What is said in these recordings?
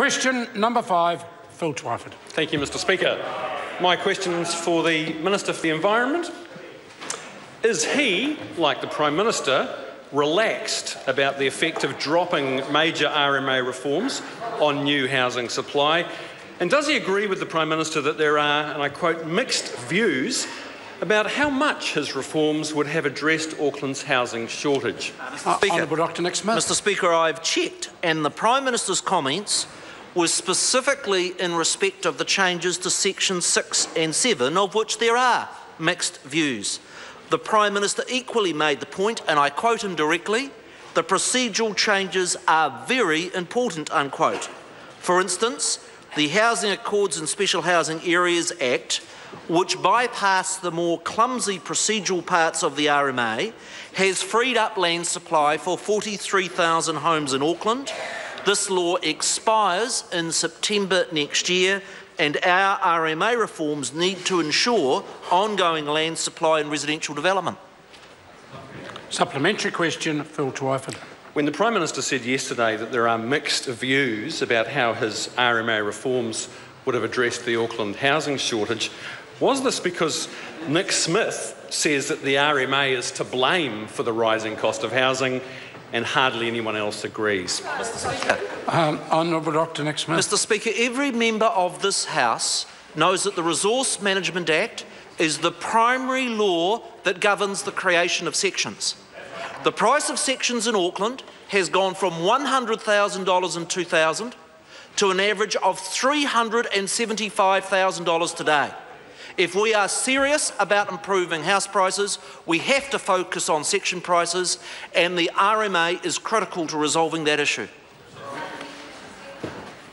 Question number 5, Phil Twyford. Thank you, Mr Speaker. My question is for the Minister for the Environment. Is he, like the Prime Minister, relaxed about the effect of dropping major RMA reforms on new housing supply? And does he agree with the Prime Minister that there are, and I quote, mixed views about how much his reforms would have addressed Auckland's housing shortage? Honourable Dr Nick Smith. Mr Speaker, I've checked, and the Prime Minister's comments was specifically in respect of the changes to sections 6 and 7, of which there are mixed views. The Prime Minister equally made the point, and I quote him directly, the procedural changes are very important, unquote. For instance, the Housing Accords and Special Housing Areas Act, which bypassed the more clumsy procedural parts of the RMA, has freed up land supply for 43,000 homes in Auckland. This law expires in September next year, and our RMA reforms need to ensure ongoing land supply and residential development. Supplementary question, Phil Twyford. When the Prime Minister said yesterday that there are mixed views about how his RMA reforms would have addressed the Auckland housing shortage, was this because Nick Smith says that the RMA is to blame for the rising cost of housing and hardly anyone else agrees? Honourable Dr Nick Smith. Mr Speaker, every member of this House knows that the Resource Management Act is the primary law that governs the creation of sections. The price of sections in Auckland has gone from $100,000 in 2000 to an average of $375,000 today. If we are serious about improving house prices, we have to focus on section prices, and the RMA is critical to resolving that issue.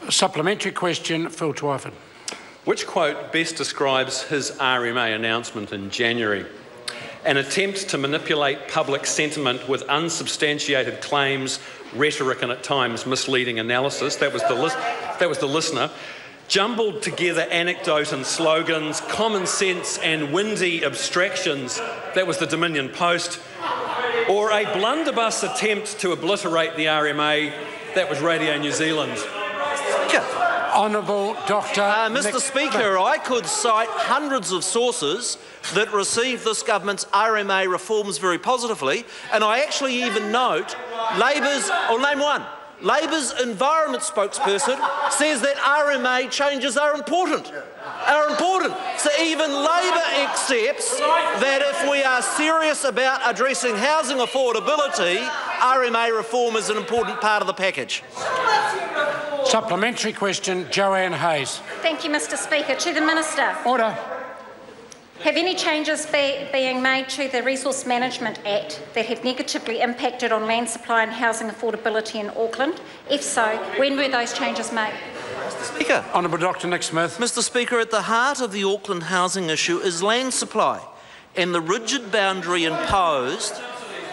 Supplementary question, Phil Twyford. Which quote best describes his RMA announcement in January? An attempt to manipulate public sentiment with unsubstantiated claims, rhetoric and at times misleading analysis. That was the listener. Jumbled together anecdote and slogans, common sense and windy abstractions. That was the Dominion Post. Or a blunderbuss attempt to obliterate the RMA. That was Radio New Zealand. Honourable Dr. Mr Speaker, I could cite hundreds of sources that receive this government's RMA reforms very positively, and I actually even note Labor's, or name one, Labor's environment spokesperson says that RMA changes are important. So even Labor accepts that if we are serious about addressing housing affordability, RMA reform is an important part of the package. Supplementary question, Joanne Hayes. Thank you, Mr Speaker. To the Minister. Order. Have any changes being made to the Resource Management Act that have negatively impacted on land supply and housing affordability in Auckland? If so, when were those changes made? Mr Speaker. Honourable Dr Nick Smith. Mr Speaker, at the heart of the Auckland housing issue is land supply and the rigid boundary imposed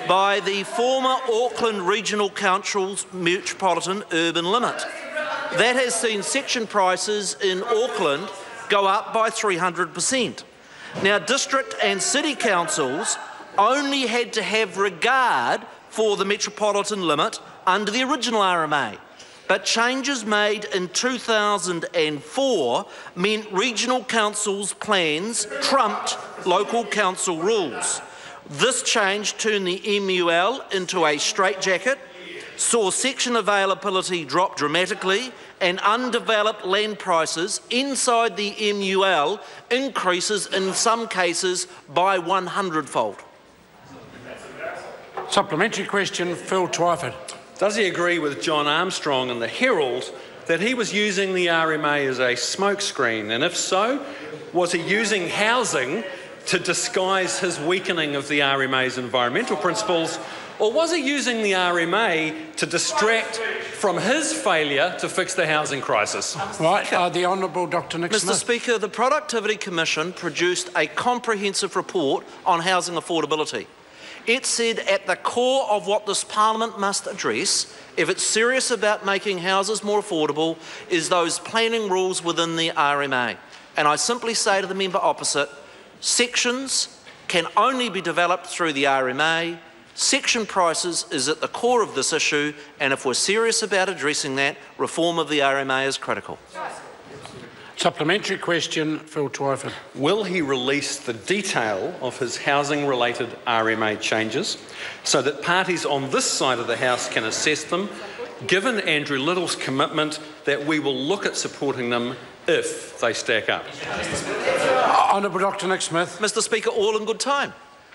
by the former Auckland Regional Council's Metropolitan Urban Limit. That has seen section prices in Auckland go up by 300%. Now, district and city councils only had to have regard for the metropolitan limit under the original RMA, but changes made in 2004 meant regional councils' plans trumped local council rules. This change turned the MUL into a straitjacket, saw section availability drop dramatically, and undeveloped land prices inside the MUL increases in some cases by 100-fold. Supplementary question, Phil Twyford. Does he agree with John Armstrong in the Herald that he was using the RMA as a smokescreen? And if so, was he using housing to disguise his weakening of the RMA's environmental principles, or was he using the RMA to distract from his failure to fix the housing crisis? Right, the Honourable Dr Nick Smith. Mr Speaker, the Productivity Commission produced a comprehensive report on housing affordability. It said at the core of what this Parliament must address, if it's serious about making houses more affordable, is those planning rules within the RMA. And I simply say to the member opposite, sections can only be developed through the RMA. Section prices is at the core of this issue, and if we're serious about addressing that, reform of the RMA is critical. Supplementary question, Phil Twyford. Will he release the detail of his housing-related RMA changes so that parties on this side of the House can assess them, given Andrew Little's commitment that we will look at supporting them if they stack up? Honourable Dr Nick Smith. Mr Speaker, all in good time.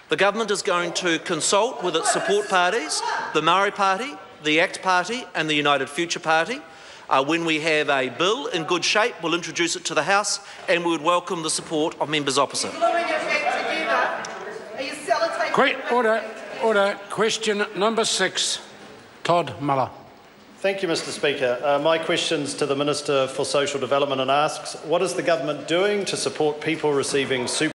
The government is going to consult with its support parties, the Maori Party, the ACT Party and the United Future Party. When we have a bill in good shape, we'll introduce it to the House and we would welcome the support of members opposite. Order. Question number 6, Todd Muller. Thank you, Mr Speaker. My question's to the Minister for Social Development and asks, what is the government doing to support people receiving super